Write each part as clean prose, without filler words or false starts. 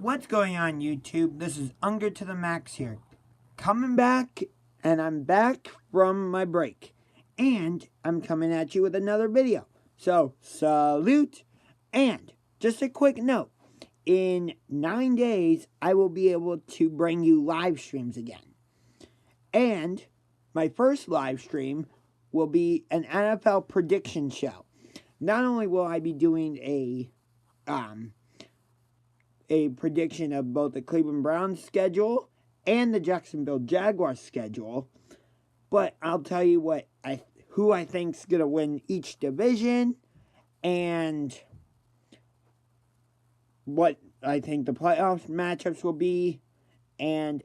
What's going on, YouTube? This is Unger to the Max here. Coming back, and I'm back from my break. And I'm coming at you with another video. So, salute. And just a quick note. In 9 days, I will be able to bring you live streams again. And my first live stream will be an NFL prediction show. Not only will I be doing a prediction of both the Cleveland Browns schedule and the Jacksonville Jaguars schedule, but I'll tell you who I think's gonna win each division and what I think the playoff matchups will be, and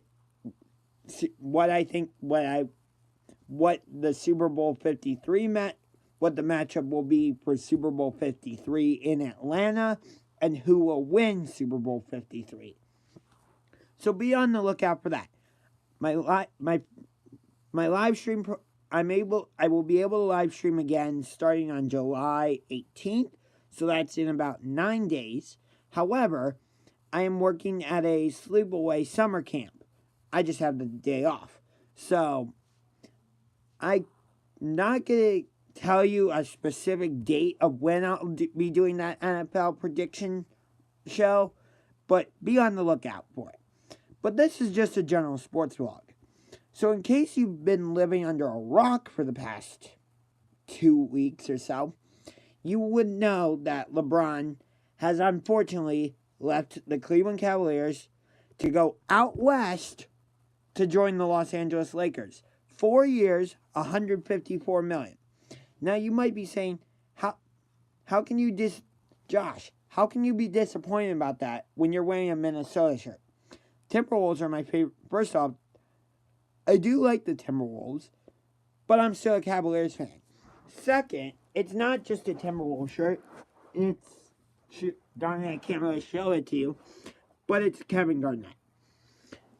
what the Super Bowl 53 what the matchup will be for Super Bowl 53 in Atlanta, and who will win Super Bowl 53. So be on the lookout for that. My live stream, I will be able to live stream again starting on July 18th. So that's in about 9 days. However, I am working at a sleepaway summer camp. I just have the day off. So I'm not going to tell you a specific date of when I'll be doing that NFL prediction show, but be on the lookout for it. But this is just a general sports vlog. So in case you've been living under a rock for the past 2 weeks or so, you would know that LeBron has unfortunately left the Cleveland Cavaliers to go out west to join the Los Angeles Lakers. 4 years, $154 million. Now you might be saying, how can you Josh, how can you be disappointed about that when you're wearing a Minnesota shirt? Timberwolves are my favorite. First off, I do like the Timberwolves, but I'm still a Cavaliers fan. Second, it's not just a Timberwolves shirt. Darn it, I can't really show it to you, but it's Kevin Garnett.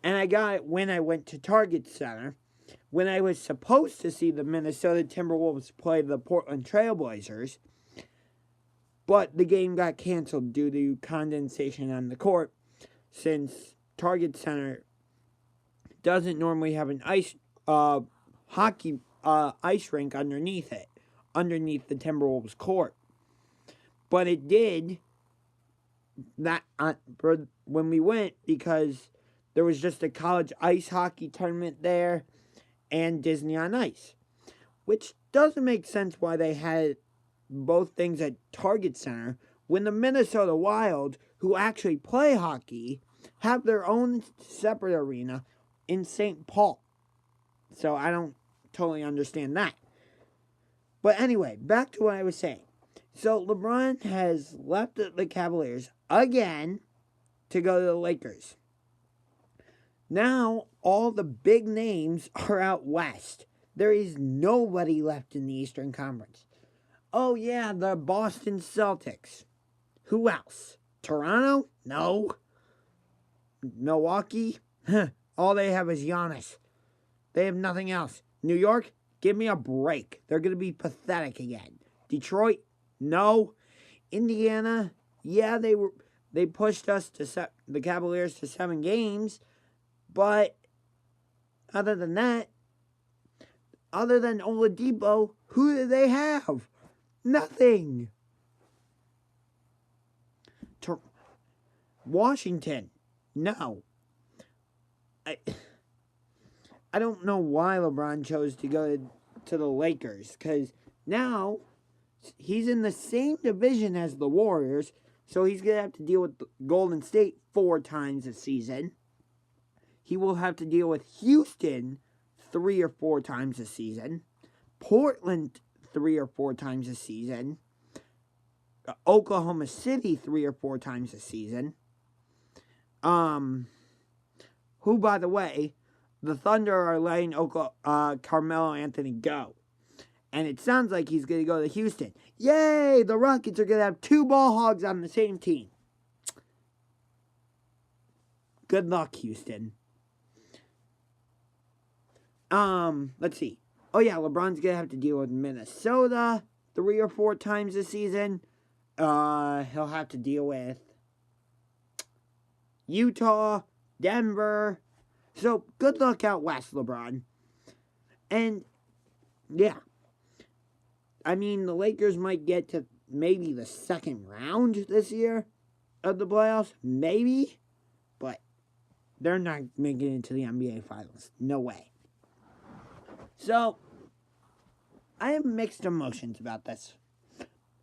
And I got it when I went to Target Center, when I was supposed to see the Minnesota Timberwolves play the Portland Trailblazers, but the game got canceled due to condensation on the court, since Target Center doesn't normally have an hockey ice rink underneath the Timberwolves court. But it did that when we went, because there was just a college ice hockey tournament there and Disney on Ice, which doesn't make sense why they had both things at Target Center when the Minnesota Wild, who actually play hockey, have their own separate arena in St. Paul. So I don't totally understand that. But anyway, back to what I was saying. So LeBron has left the Cavaliers again to go to the Lakers. Now, all the big names are out west. There is nobody left in the Eastern Conference. Oh, yeah, the Boston Celtics. Who else? Toronto? No. Milwaukee? All they have is Giannis. They have nothing else. New York? Give me a break. They're going to be pathetic again. Detroit? No. Indiana? Yeah, they pushed us the Cavaliers to 7 games. But other than that, other than Oladipo, who do they have? Nothing. Washington, no. I don't know why LeBron chose to go to the Lakers, because now he's in the same division as the Warriors, so he's going to have to deal with Golden State 4 times a season. He will have to deal with Houston 3 or 4 times a season, Portland 3 or 4 times a season, Oklahoma City 3 or 4 times a season. Who, by the way, the Thunder are letting Carmelo Anthony go. And it sounds like he's going to go to Houston. Yay! The Rockets are going to have 2 ball hogs on the same team. Good luck, Houston. Let's see. Oh, yeah, LeBron's going to have to deal with Minnesota 3 or 4 times this season. He'll have to deal with Utah, Denver. So good luck out west, LeBron. And yeah, I mean, the Lakers might get to maybe the second round this year of the playoffs. Maybe. But they're not making it to the NBA Finals. No way. So, I have mixed emotions about this.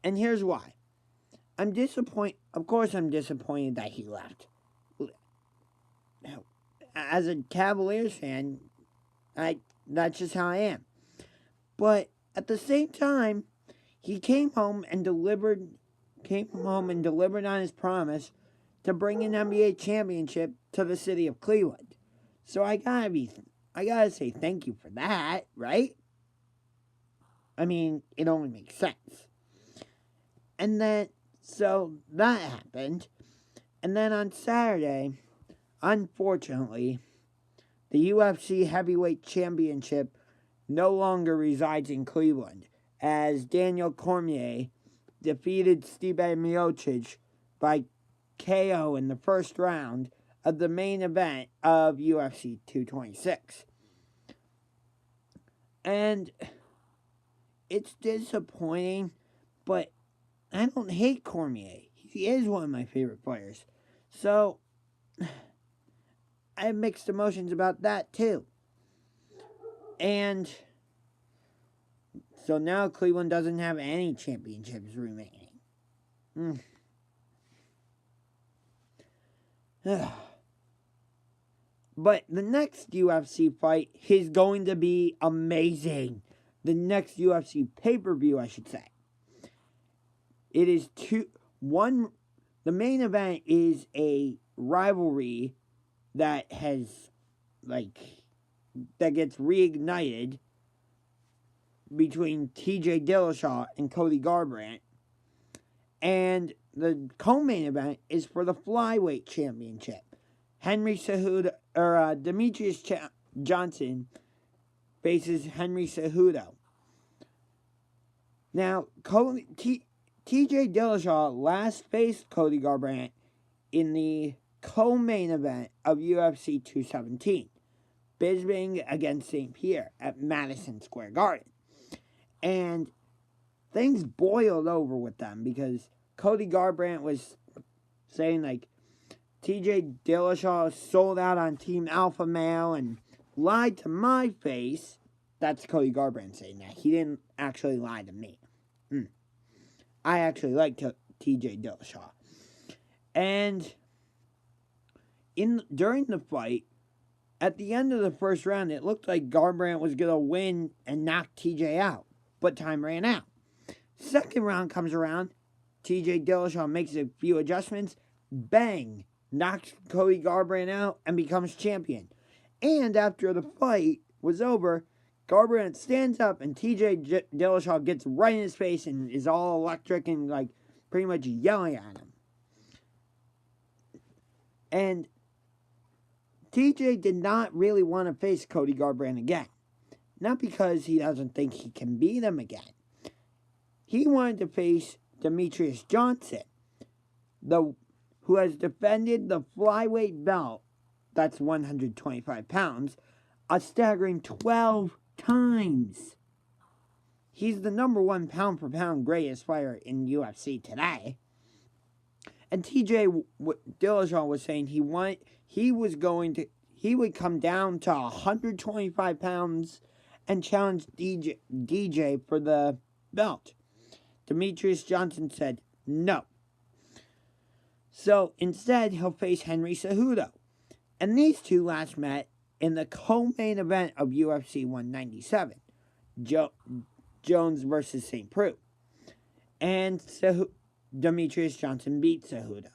And here's why. I'm disappointed. Of course, I'm disappointed that he left. As a Cavaliers fan, that's just how I am. But at the same time, he came home and delivered on his promise to bring an NBA championship to the city of Cleveland. So I gotta say thank you for that, right? I mean, it only makes sense. And then, so that happened. And then on Saturday, unfortunately, the UFC Heavyweight Championship no longer resides in Cleveland, as Daniel Cormier defeated Stipe Miocic by KO in the first round of the main event of UFC 226. And it's disappointing, but I don't hate Cormier. He is one of my favorite players. So, I have mixed emotions about that too. And so now Cleveland doesn't have any championships remaining. But the next UFC fight is going to be amazing. The next UFC pay-per-view, I should say. It is the main event is a rivalry that gets reignited between TJ Dillashaw and Cody Garbrandt. And the co-main event is for the flyweight championship. Demetrius Johnson faces Henry Cejudo. Now, TJ Dillashaw last faced Cody Garbrandt in the co-main event of UFC 217, Bisping against St. Pierre at Madison Square Garden. And things boiled over with them because Cody Garbrandt was saying TJ Dillashaw sold out on Team Alpha Male and lied to my face. That's Cody Garbrandt saying that. He didn't actually lie to me. I actually like TJ Dillashaw. And during the fight, at the end of the first round, it looked like Garbrandt was going to win and knock TJ out. But time ran out. Second round comes around. TJ Dillashaw makes a few adjustments. Bang! Knocks Cody Garbrandt out and becomes champion. And after the fight was over, Garbrandt stands up and TJ Dillashaw gets right in his face and is all electric and pretty much yelling at him. And TJ did not really want to face Cody Garbrandt again. Not because he doesn't think he can beat him again. He wanted to face Demetrius Johnson, who has defended the flyweight belt, that's 125 pounds, a staggering 12 times. He's the number one pound-for-pound greatest fighter in UFC today. And TJ Dillashaw was saying he would come down to 125 pounds and challenge DJ for the belt. Demetrius Johnson said no. So instead, he'll face Henry Cejudo. And these two last met in the co-main event of UFC 197, Jones versus St. Preux. And Demetrius Johnson beat Cejudo.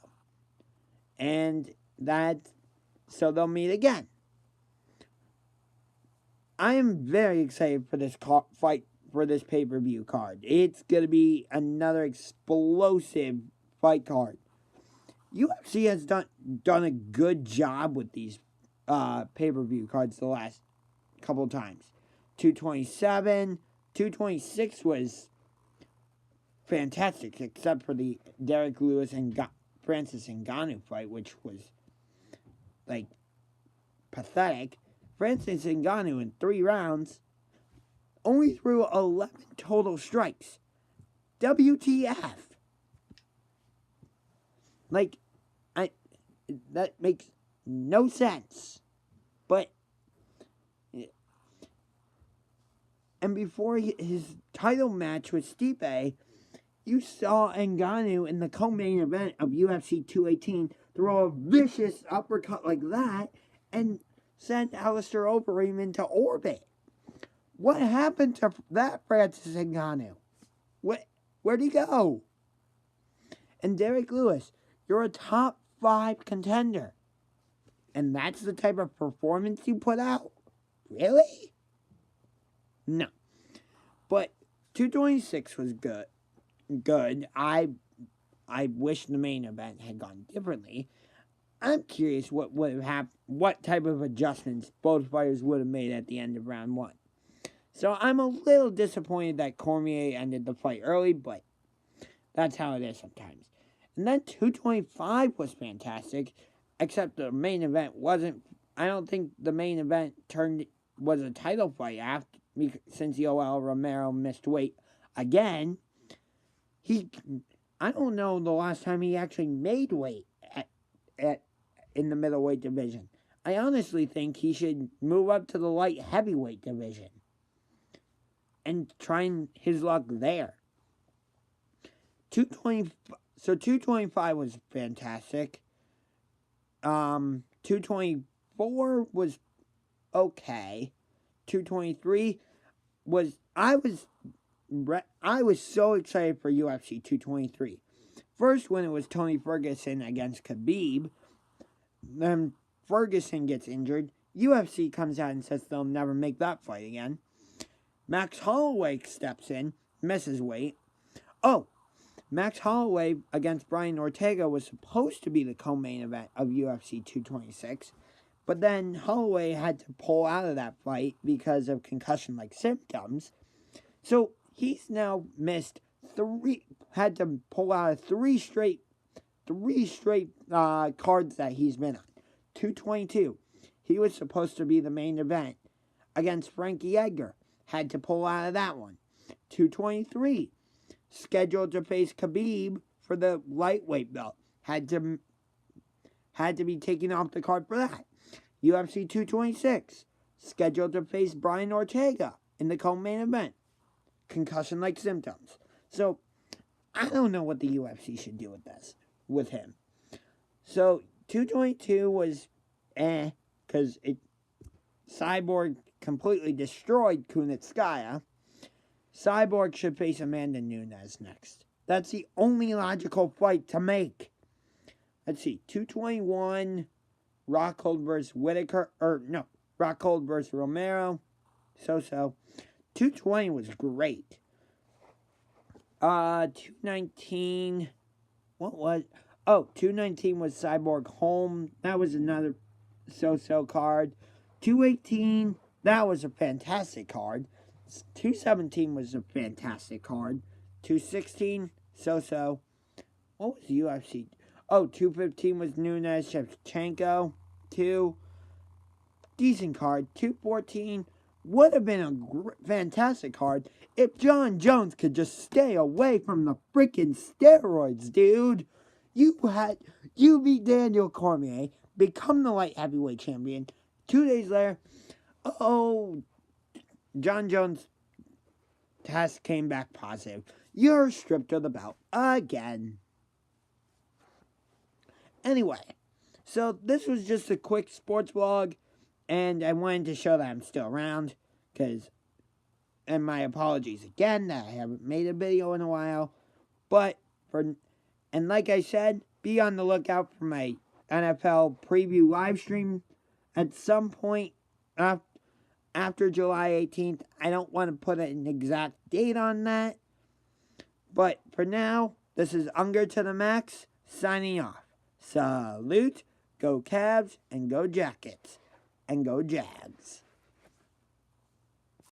And so they'll meet again. I am very excited for this fight, for this pay-per-view card. It's going to be another explosive fight card. UFC has done a good job with these pay-per-view cards the last couple of times. 227, 226 was fantastic, except for the Derek Lewis and Francis Ngannou fight, which was like, pathetic. Francis Ngannou in 3 rounds only threw 11 total strikes. WTF? Like, that makes no sense. But, and before his title match with Stipe, you saw Ngannou in the co-main event of UFC 218 throw a vicious uppercut like that and send Alistair Overeem into orbit. What happened to that Francis Ngannou? Where'd he go? And Derek Lewis, you're a top 5 contender. And that's the type of performance you put out? Really? No. But 226 was good. I wish the main event had gone differently. I'm curious what would have happened, what type of adjustments both fighters would have made at the end of round 1. So I'm a little disappointed that Cormier ended the fight early, but that's how it is sometimes. And then 225 was fantastic, except the main event wasn't. I don't think the main event was a title fight since Yoel Romero missed weight again. I don't know the last time he actually made weight in the middleweight division. I honestly think he should move up to the light heavyweight division and try his luck there. 225 was fantastic. 224 was okay. 223 was I was so excited for UFC 223. First, when it was Tony Ferguson against Khabib, then Ferguson gets injured. UFC comes out and says they'll never make that fight again. Max Holloway steps in, misses weight. Oh, Max Holloway against Brian Ortega was supposed to be the co-main event of UFC 226, but then Holloway had to pull out of that fight because of concussion-like symptoms. So he's now had to pull out of three straight cards that he's been on. 222, he was supposed to be the main event against Frankie Edgar. Had to pull out of that one. 223, scheduled to face Khabib for the lightweight belt. Had to be taken off the card for that. UFC 226, scheduled to face Brian Ortega in the co-main event. Concussion-like symptoms. So, I don't know what the UFC should do with him. So, 222 was because Cyborg completely destroyed Kunitskaya. Cyborg should face Amanda Nunes next. That's the only logical fight to make. Let's see, 221, Rockhold versus Whitaker, Rockhold versus Romero, so. 220 was great. 219, 219 was Cyborg Holm. That was another so card. 218, that was a fantastic card. 217 was a fantastic card. 216, so. What was the UFC? 215 was Nunes Shevchenko. 2, decent card. 214 would have been a fantastic card if John Jones could just stay away from the freaking steroids, dude. You beat Daniel Cormier, become the light heavyweight champion. 2 days later, John Jones' test came back positive. You're stripped of the belt again. Anyway, so this was just a quick sports vlog, and I wanted to show that I'm still around, and my apologies again that I haven't made a video in a while, and like I said, be on the lookout for my NFL preview live stream at some point after July 18th. I don't want to put an exact date on that, but for now, this is Unger to the Max, signing off. Salute, go Cavs, and go Jackets, and go Jags.